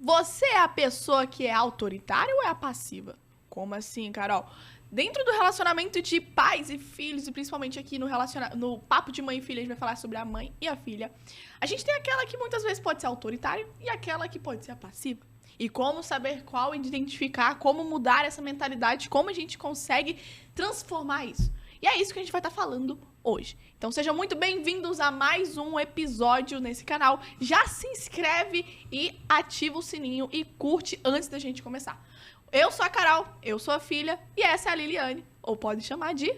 Você é a pessoa que é autoritária ou é a passiva? Como assim, Carol? Dentro do relacionamento de pais e filhos, e principalmente aqui no Papo de Mãe e Filha, a gente vai falar sobre a mãe e a filha. A gente tem aquela que muitas vezes pode ser autoritária e aquela que pode ser a passiva. E como saber qual identificar, como mudar essa mentalidade, como a gente consegue transformar isso. E é isso que a gente vai estar falando hoje. Então sejam muito bem-vindos a mais um episódio nesse canal. Já se inscreve e ativa o sininho e curte antes da gente começar. Eu sou a Carol, eu sou a filha e essa é a Liliane, ou pode chamar de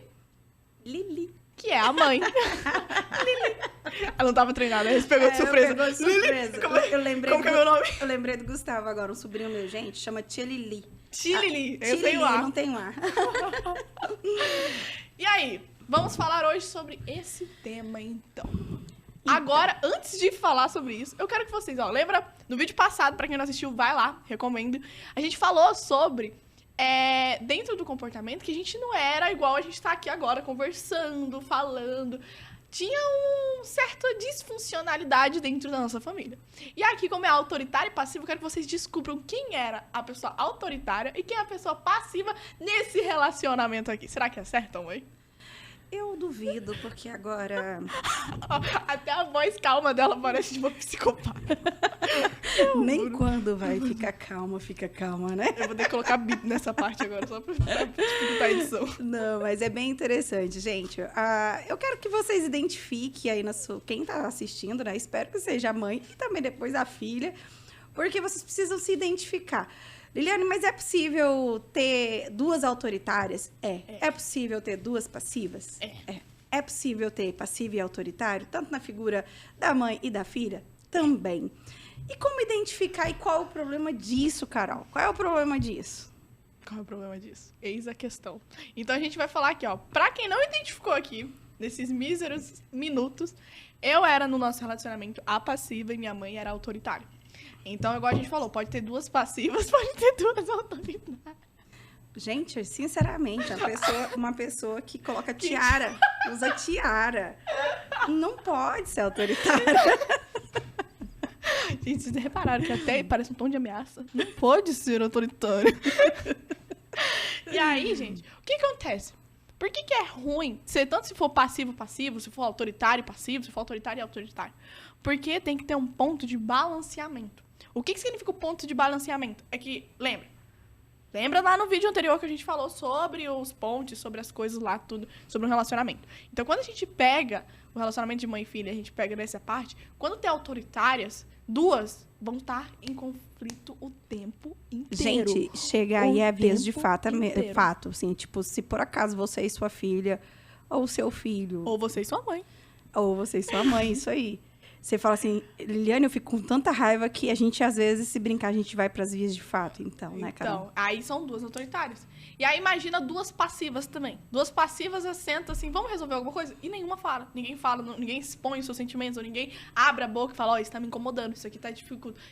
Lili, que é a mãe. Lili. Ela não estava treinada, ela pegou de surpresa. Pegou de surpresa. Lili, como que é meu nome? Eu lembrei do Gustavo agora, um sobrinho meu, gente, chama Tia Lili. Tia Lili, eu Tia tenho Lili, ar. não tem ar. E aí, vamos falar hoje sobre esse tema, então. Agora, antes de falar sobre isso, eu quero que vocês, lembra no vídeo passado, pra quem não assistiu, vai lá, recomendo. A gente falou sobre, dentro do comportamento, que a gente não era igual a gente tá aqui agora, conversando, falando. Tinha uma certa disfuncionalidade dentro da nossa família. E aqui, como é autoritário e passivo, eu quero que vocês descubram quem era a pessoa autoritária e quem é a pessoa passiva nesse relacionamento aqui. Será que acertam, mãe? Eu duvido, porque agora... Até a voz calma dela parece de uma psicopata. Nem quando vai fica calma, né? Eu vou ter que colocar bip nessa parte agora, só pra dificultar a edição. Não, mas é bem interessante, gente. Eu quero que vocês identifiquem aí quem tá assistindo, né? Espero que seja a mãe e também depois a filha, porque vocês precisam se identificar. Liliane, mas é possível ter duas autoritárias? É possível ter duas passivas? É possível ter passivo e autoritário, tanto na figura da mãe e da filha? Também. E como identificar e qual é o problema disso, Carol? Qual é o problema disso? Qual é o problema disso? Eis a questão. Então a gente vai falar aqui, pra quem não identificou aqui, nesses míseros minutos, eu era no nosso relacionamento a passiva e minha mãe era autoritária. Então, igual a gente falou, pode ter duas passivas, pode ter duas autoridades. Gente, sinceramente, uma pessoa que coloca tiara, usa tiara, não pode ser autoritária. Gente, vocês repararam que até parece um tom de ameaça? Não pode ser autoritário. E aí, gente, o que acontece? Por que é ruim ser tanto se for passivo, se for autoritário, passivo, se for autoritário e autoritário? Porque tem que ter um ponto de balanceamento. O que significa o ponto de balanceamento? É que, lembra lá no vídeo anterior que a gente falou sobre os pontos, sobre as coisas lá, tudo, sobre o relacionamento. Então, quando a gente pega o relacionamento de mãe e filha, a gente pega nessa parte, quando tem autoritárias, duas vão estar em conflito o tempo inteiro. Gente, chega aí é vez de fato, assim, tipo, se por acaso você e sua filha, ou seu filho... Ou você e sua mãe. Ou você e sua mãe, isso aí. Você fala assim, Liliane, eu fico com tanta raiva que a gente, às vezes, se brincar, a gente vai pras vias de fato. Então, né, Carol? Então, aí são duas autoritárias. E aí, imagina duas passivas também. Duas passivas assentam assim, vamos resolver alguma coisa? E nenhuma fala. Ninguém fala, ninguém expõe os seus sentimentos, ou ninguém abre a boca e fala, isso tá me incomodando, isso aqui tá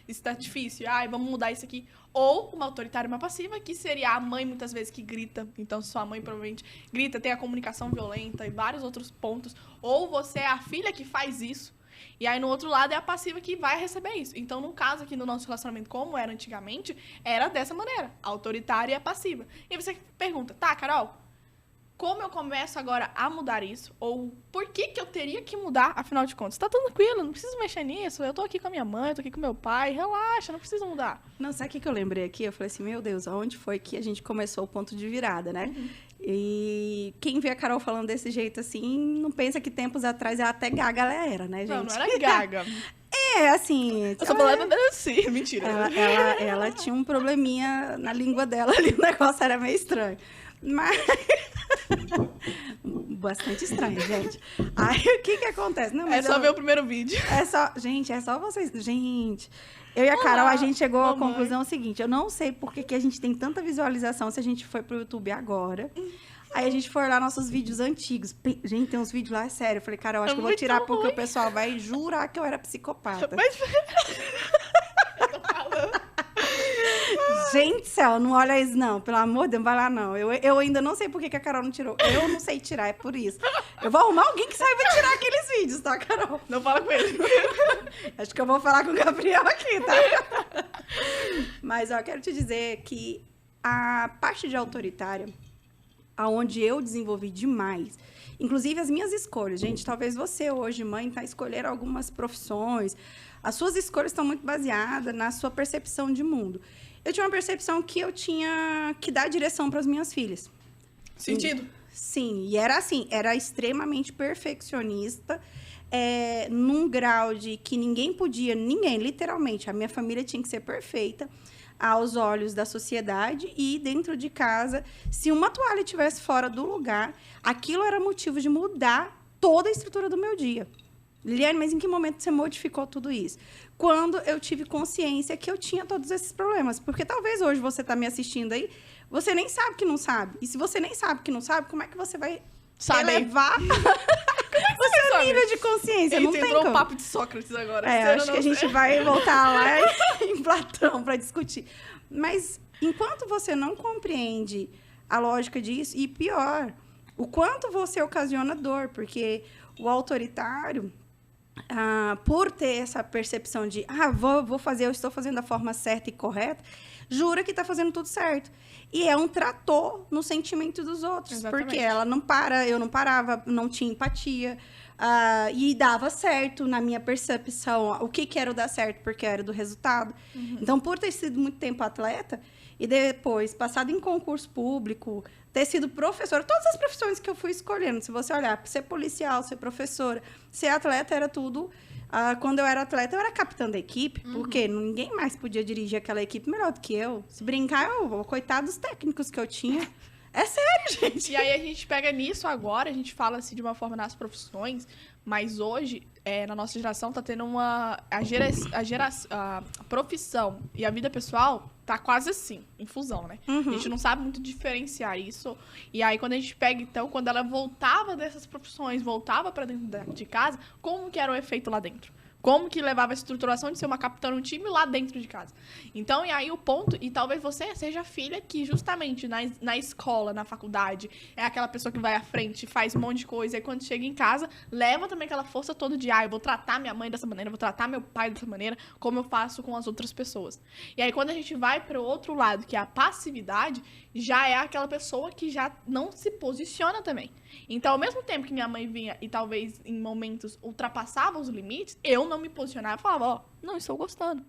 isso tá difícil, vamos mudar isso aqui. Ou uma autoritária e uma passiva, que seria a mãe, muitas vezes, que grita. Então, sua mãe provavelmente grita, tem a comunicação violenta e vários outros pontos. Ou você é a filha que faz isso. E aí, no outro lado, é a passiva que vai receber isso. Então, no caso aqui no nosso relacionamento, como era antigamente, era dessa maneira, a autoritária e a passiva. E aí você pergunta, tá, Carol, como eu começo agora a mudar isso? Ou por que eu teria que mudar, afinal de contas? Tá tranquilo, não preciso mexer nisso, eu tô aqui com a minha mãe, eu tô aqui com meu pai, relaxa, não precisa mudar. Não, sabe o que eu lembrei aqui? Eu falei assim, meu Deus, aonde foi que a gente começou o ponto de virada, né? E quem vê a Carol falando desse jeito assim, não pensa que tempos atrás ela até gaga ela era, né, gente? Não era gaga. Assim... Eu só falava assim, mentira. Ela tinha um probleminha na língua dela ali, o negócio era meio estranho. Mas... Bastante estranho, gente. Aí, o que acontece? Não, mas só ver o primeiro vídeo. Gente, é só vocês... Gente... Eu e a Carol, a gente chegou à conclusão seguinte. Eu não sei por que a gente tem tanta visualização se a gente foi pro YouTube agora. Aí a gente foi olhar nossos vídeos antigos. Gente, tem uns vídeos lá, sério. Eu falei, Carol, acho que eu vou tirar porque o pessoal vai jurar que eu era psicopata. Mas... eu tô falando. Gente, céu, não olha isso, não. Pelo amor de Deus, não vai lá, não. Eu ainda não sei por que a Carol não tirou. Eu não sei tirar, é por isso. Eu vou arrumar alguém que saiba tirar aqueles vídeos, tá, Carol? Não fala com ele. Acho que eu vou falar com o Gabriel aqui, tá? Mas, ó, quero te dizer que a parte de autoritária, aonde eu desenvolvi demais, inclusive as minhas escolhas. Gente, talvez você hoje, mãe, está escolhendo algumas profissões. As suas escolhas estão muito baseadas na sua percepção de mundo. Eu tinha uma percepção que eu tinha que dar direção para as minhas filhas. Sentido? Sim, e era assim, era extremamente perfeccionista, num grau de que ninguém, literalmente, a minha família tinha que ser perfeita aos olhos da sociedade e dentro de casa, se uma toalha estivesse fora do lugar, aquilo era motivo de mudar toda a estrutura do meu dia. Liliane, mas em que momento você modificou tudo isso? Quando eu tive consciência que eu tinha todos esses problemas. Porque talvez hoje você está me assistindo aí, você nem sabe que não sabe. E se você nem sabe que não sabe, como é que você vai elevar o seu nível de consciência? Não tem entrou como. Um papo de Sócrates agora. Acho que a gente vai voltar lá em Platão para discutir. Mas enquanto você não compreende a lógica disso, e pior, o quanto você ocasiona dor, porque o autoritário, por ter essa percepção de vou fazer, eu estou fazendo da forma certa e correta, jura que está fazendo tudo certo. E é um trator no sentimento dos outros. Exatamente. Porque ela não para, eu não parava, não tinha empatia. E dava certo na minha percepção. O que era o dar certo? Porque era do resultado. Uhum. Então, por ter sido muito tempo atleta, e depois passado em concurso público, ter sido professora, todas as profissões que eu fui escolhendo, se você olhar, ser policial, ser professora, ser atleta, era tudo. Quando eu era atleta, eu era capitã da equipe, porque ninguém mais podia dirigir aquela equipe melhor do que eu. Se brincar, coitado dos técnicos que eu tinha. É sério, gente. E aí a gente pega nisso agora, a gente fala assim de uma forma nas profissões, mas hoje, na nossa geração, tá tendo a profissão e a vida pessoal tá quase assim, em fusão, né? Uhum. A gente não sabe muito diferenciar isso. E aí, quando a gente pega, então, quando ela voltava dessas profissões, voltava pra dentro de casa, como que era o efeito lá dentro? Como que levava a estruturação de ser uma capitã no time lá dentro de casa. Então, e aí o ponto, e talvez você seja a filha que justamente na escola, na faculdade, é aquela pessoa que vai à frente, faz um monte de coisa, e quando chega em casa, leva também aquela força toda de, eu vou tratar minha mãe dessa maneira, eu vou tratar meu pai dessa maneira, como eu faço com as outras pessoas. E aí, quando a gente vai para o outro lado, que é a passividade, já é aquela pessoa que já não se posiciona também. Então, ao mesmo tempo que minha mãe vinha e talvez em momentos ultrapassava os limites, eu não me posicionava e falava, não estou gostando.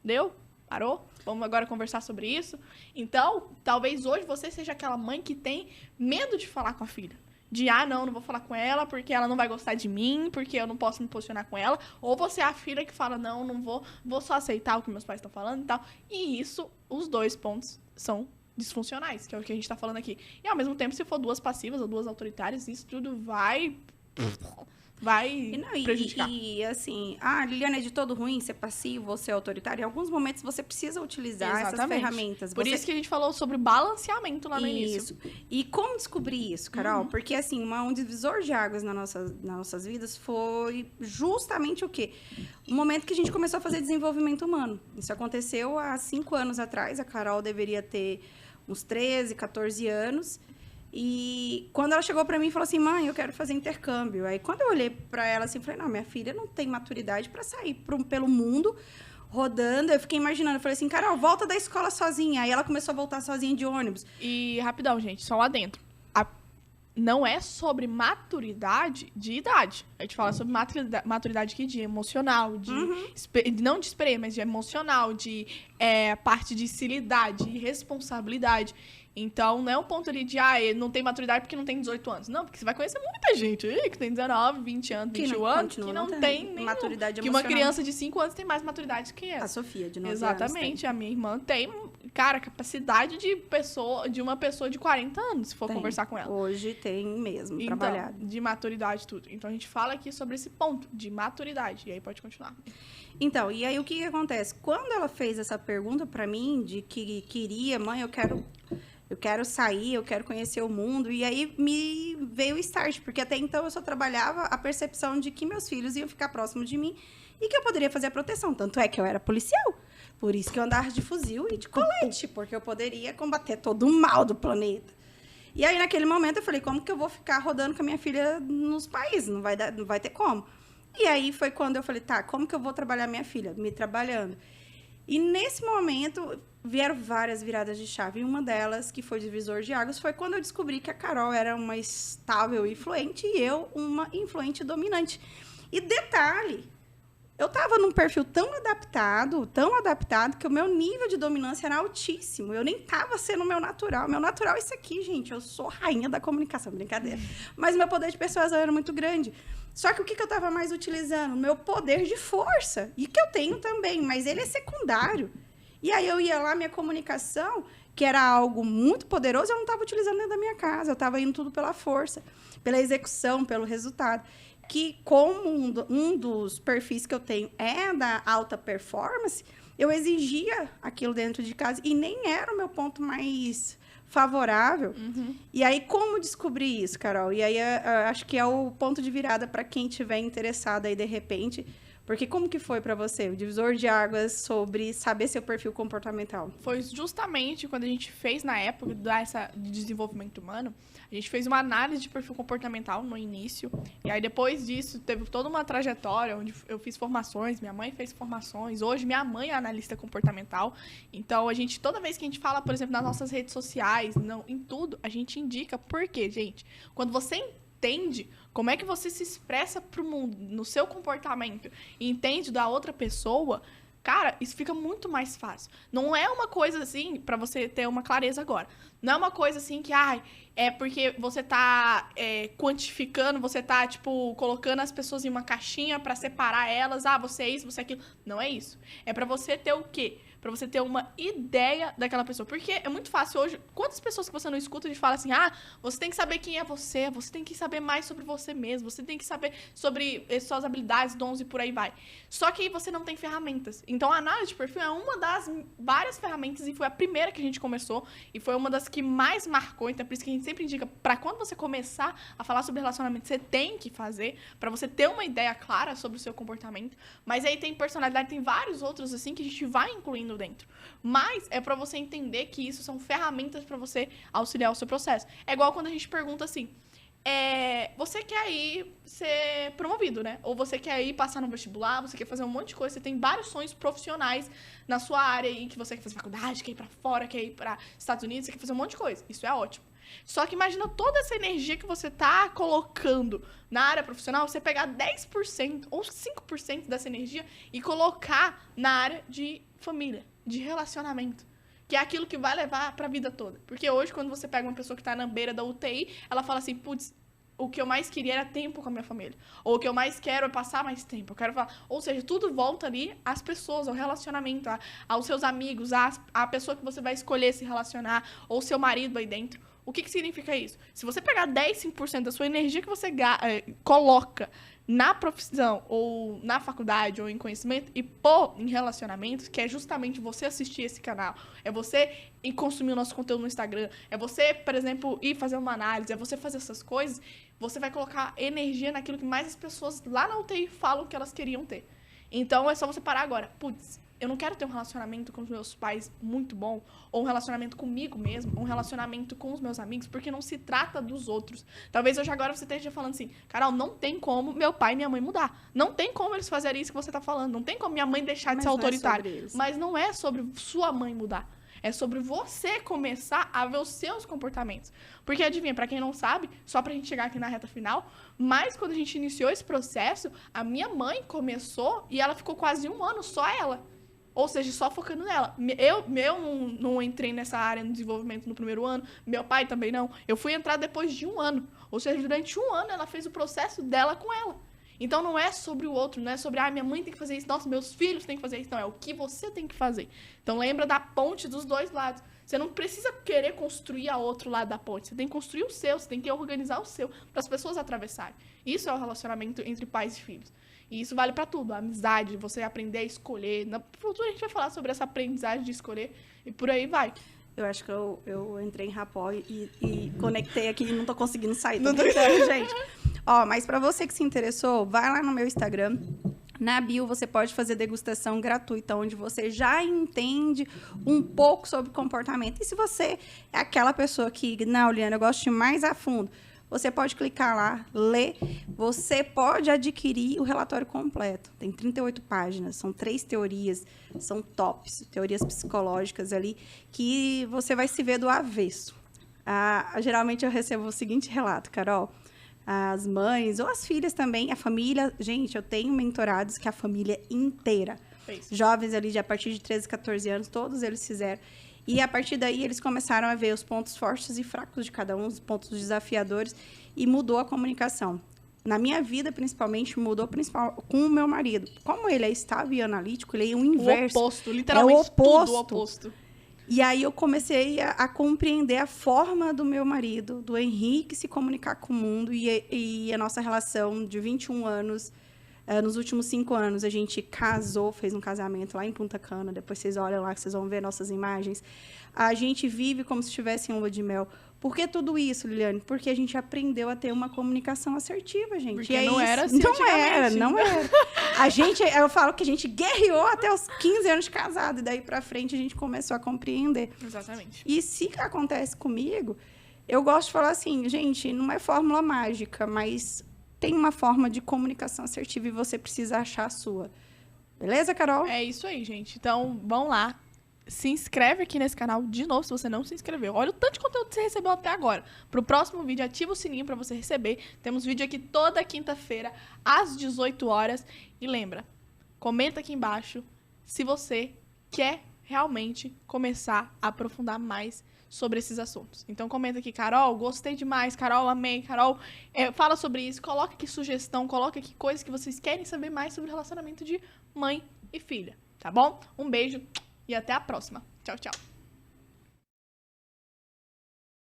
Deu? Parou? Vamos agora conversar sobre isso? Então, talvez hoje você seja aquela mãe que tem medo de falar com a filha. De, não vou falar com ela porque ela não vai gostar de mim, porque eu não posso me posicionar com ela. Ou você é a filha que fala, não vou só aceitar o que meus pais estão falando e tal. E isso, os dois pontos são disfuncionais, que é o que a gente tá falando aqui. E ao mesmo tempo, se for duas passivas ou duas autoritárias, isso tudo vai prejudicar. E assim, Liliane, é de todo ruim ser passivo ou ser autoritário. Em alguns momentos você precisa utilizar essas ferramentas. Por isso que a gente falou sobre balanceamento lá no início. E como descobrir isso, Carol? Porque assim, um divisor de águas nas nossas vidas foi justamente o quê? O momento que a gente começou a fazer desenvolvimento humano. Isso aconteceu há 5 anos atrás. A Carol deveria ter uns 13, 14 anos. E quando ela chegou pra mim e falou assim, mãe, eu quero fazer intercâmbio. Aí quando eu olhei pra ela assim, falei, não, minha filha não tem maturidade pra sair pelo mundo rodando. Eu fiquei imaginando, eu falei assim, Carol, volta da escola sozinha. Aí ela começou a voltar sozinha de ônibus. E rapidão, gente, só lá dentro. Não é sobre maturidade de idade. A gente fala sobre maturidade aqui de emocional, não de experiência, mas de emocional, de parte de se lidar, de responsabilidade. Então, não é um ponto ali de, ele não tem maturidade porque não tem 18 anos. Não, porque você vai conhecer muita gente aí que tem 19, 20 anos, 21 anos, que não tem nenhum. Maturidade emocional. Que uma criança de 5 anos tem mais maturidade que essa. A Sofia, de 9 Exatamente, anos, a minha irmã tem, cara, capacidade de uma pessoa de 40 anos, se for conversar com ela. Hoje tem mesmo, então, trabalhado. De maturidade e tudo. Então, a gente fala aqui sobre esse ponto de maturidade. E aí, pode continuar. Então, e aí o que acontece? Quando ela fez essa pergunta pra mim, de que queria, mãe, eu quero sair, eu quero conhecer o mundo. E aí me veio o start, porque até então eu só trabalhava a percepção de que meus filhos iam ficar próximos de mim e que eu poderia fazer a proteção. Tanto é que eu era policial. Por isso que eu andava de fuzil e de colete, porque eu poderia combater todo o mal do planeta. E aí, naquele momento, eu falei, como que eu vou ficar rodando com a minha filha nos países? Não vai ter como. E aí foi quando eu falei, como que eu vou trabalhar minha filha? Me trabalhando. E nesse momento vieram várias viradas de chave. E uma delas, que foi divisor de águas, foi quando eu descobri que a Carol era uma estável e influente e eu uma influente dominante. E detalhe, eu estava num perfil tão adaptado, que o meu nível de dominância era altíssimo. Eu nem estava sendo o meu natural. Meu natural é isso aqui, gente. Eu sou rainha da comunicação, brincadeira. Mas meu poder de persuasão era muito grande. Só que o que eu estava mais utilizando? Meu poder de força. E que eu tenho também, mas ele é secundário. E aí eu ia lá, minha comunicação, que era algo muito poderoso, eu não estava utilizando dentro da minha casa. Eu estava indo tudo pela força, pela execução, pelo resultado. Que como um dos perfis que eu tenho é da alta performance, eu exigia aquilo dentro de casa e nem era o meu ponto mais favorável. E aí, como descobrir isso, Carol? E aí, acho que é o ponto de virada para quem estiver interessado aí, de repente. Porque como que foi para você, o divisor de águas sobre saber seu perfil comportamental? Foi justamente quando a gente fez, na época de desenvolvimento humano, a gente fez uma análise de perfil comportamental no início. E aí, depois disso, teve toda uma trajetória onde eu fiz formações, minha mãe fez formações. Hoje, minha mãe é analista comportamental. Então, toda vez que a gente fala, por exemplo, nas nossas redes sociais, em tudo, a gente indica. Por quê, gente? Quando você entende como é que você se expressa pro mundo, no seu comportamento, e entende da outra pessoa, cara, isso fica muito mais fácil. Não é uma coisa assim, pra você ter uma clareza agora, não é uma coisa assim que, é porque você tá quantificando, você tá, tipo, colocando as pessoas em uma caixinha pra separar elas, você é isso, você é aquilo. Não é isso. É pra você ter o quê? Pra você ter uma ideia daquela pessoa. Porque é muito fácil hoje. Quantas pessoas que você não escuta de falar assim, você tem que saber quem é você tem que saber mais sobre você mesmo, você tem que saber sobre suas habilidades, dons e por aí vai. Só que aí você não tem ferramentas. Então, a análise de perfil é uma das várias ferramentas e foi a primeira que a gente começou e foi uma das que mais marcou. Então, é por isso que a gente sempre indica, pra quando você começar a falar sobre relacionamento, você tem que fazer, pra você ter uma ideia clara sobre o seu comportamento. Mas aí tem personalidade, tem vários outros, assim, que a gente vai incluindo dentro. Mas é pra você entender que isso são ferramentas pra você auxiliar o seu processo. É igual quando a gente pergunta assim, você quer ir ser promovido, né? Ou você quer ir passar no vestibular, você quer fazer um monte de coisa, você tem vários sonhos profissionais na sua área aí, que você quer fazer faculdade, quer ir pra fora, quer ir pra Estados Unidos, você quer fazer um monte de coisa. Isso é ótimo. Só que imagina toda essa energia que você tá colocando na área profissional, você pegar 10% ou 5% dessa energia e colocar na área de família, de relacionamento. Que é aquilo que vai levar pra vida toda. Porque hoje, quando você pega uma pessoa que tá na beira da UTI, ela fala assim, putz, o que eu mais queria era tempo com a minha família. Ou o que eu mais quero é passar mais tempo. Eu quero falar. Ou seja, tudo volta ali às pessoas, ao relacionamento, aos seus amigos, à pessoa que você vai escolher se relacionar, ou seu marido aí dentro. O que significa isso? Se você pegar 10, 5% da sua energia que você coloca na profissão, ou na faculdade, ou em conhecimento, e pôr em relacionamentos, que é justamente você assistir esse canal, é você ir consumir o nosso conteúdo no Instagram, é você, por exemplo, ir fazer uma análise, é você fazer essas coisas, você vai colocar energia naquilo que mais as pessoas lá na UTI falam que elas queriam ter. Então, é só você parar agora. Putz, eu não quero ter um relacionamento com os meus pais muito bom, ou um relacionamento comigo mesmo, ou um relacionamento com os meus amigos, porque não se trata dos outros. Talvez hoje agora você esteja falando assim, Carol, não tem como meu pai e minha mãe mudar. Não tem como eles fazerem isso que você está falando. Não tem como minha mãe deixar de ser autoritária. Mas não é sobre sua mãe mudar. É sobre você começar a ver os seus comportamentos. Porque, adivinha, pra quem não sabe, só pra gente chegar aqui na reta final, mas quando a gente iniciou esse processo, a minha mãe começou e ela ficou quase 1 ano, só ela. Ou seja, só focando nela. Eu não entrei nessa área no desenvolvimento no primeiro ano, meu pai também não. Eu fui entrar depois de 1 ano. Ou seja, durante 1 ano ela fez o processo dela com ela. Então não é sobre o outro, não é sobre, minha mãe tem que fazer isso, nossa, meus filhos têm que fazer isso. Não, é o que você tem que fazer. Então lembra da ponte dos dois lados. Você não precisa querer construir a outro lado da ponte. Você tem que construir o seu, você tem que organizar o seu para as pessoas atravessarem. Isso é o relacionamento entre pais e filhos. E isso vale para tudo, a amizade, você aprender a escolher. No futuro a gente vai falar sobre essa aprendizagem de escolher e por aí vai. Eu acho que eu entrei em rapó e conectei aqui e não tô conseguindo sair. Tô tentando, gente. Mas para você que se interessou, vai lá no meu Instagram. Na bio você pode fazer degustação gratuita, onde você já entende um pouco sobre comportamento. E se você é aquela pessoa que, não, Liana, eu gosto de ir mais a fundo, Você pode clicar lá, ler. Você pode adquirir o relatório completo. Tem 38 páginas, são 3 teorias, são tops, teorias psicológicas ali, que você vai se ver do avesso. Geralmente eu recebo o seguinte relato, Carol. As mães, ou as filhas também, a família... Gente, eu tenho mentorados que a família inteira, jovens ali de a partir de 13, 14 anos, todos eles fizeram. E a partir daí, eles começaram a ver os pontos fortes e fracos de cada um, os pontos desafiadores, e mudou a comunicação. Na minha vida, principalmente, mudou com o meu marido. Como ele é estável e analítico, ele é o inverso. O oposto, literalmente é o oposto. Tudo o oposto. E aí eu comecei a compreender a forma do meu marido, do Henrique, se comunicar com o mundo, e a nossa relação de 21 anos. Nos últimos 5 anos, a gente casou, fez um casamento lá em Punta Cana. Depois vocês olham lá, que vocês vão ver nossas imagens. A gente vive como se estivesse em lua de mel. Por que tudo isso, Liliane? Porque a gente aprendeu a ter uma comunicação assertiva, gente. Porque e é não isso. era assim Não era. Eu falo que a gente guerreou até os 15 anos de casado. E daí pra frente, a gente começou a compreender. Exatamente. E se acontece comigo, eu gosto de falar assim, gente, não é fórmula mágica, mas... tem uma forma de comunicação assertiva e você precisa achar a sua. Beleza, Carol? É isso aí, gente. Então, vão lá. Se inscreve aqui nesse canal de novo, se você não se inscreveu. Olha o tanto de conteúdo que você recebeu até agora. Pro próximo vídeo, ativa o sininho pra você receber. Temos vídeo aqui toda quinta-feira, às 18 horas. E lembra, comenta aqui embaixo se você quer realmente começar a aprofundar mais sobre esses assuntos. Então comenta aqui, Carol, gostei demais, Carol, amei, Carol, fala sobre isso, coloca aqui sugestão, coloca aqui coisas que vocês querem saber mais sobre o relacionamento de mãe e filha, tá bom? Um beijo e até a próxima. Tchau, tchau.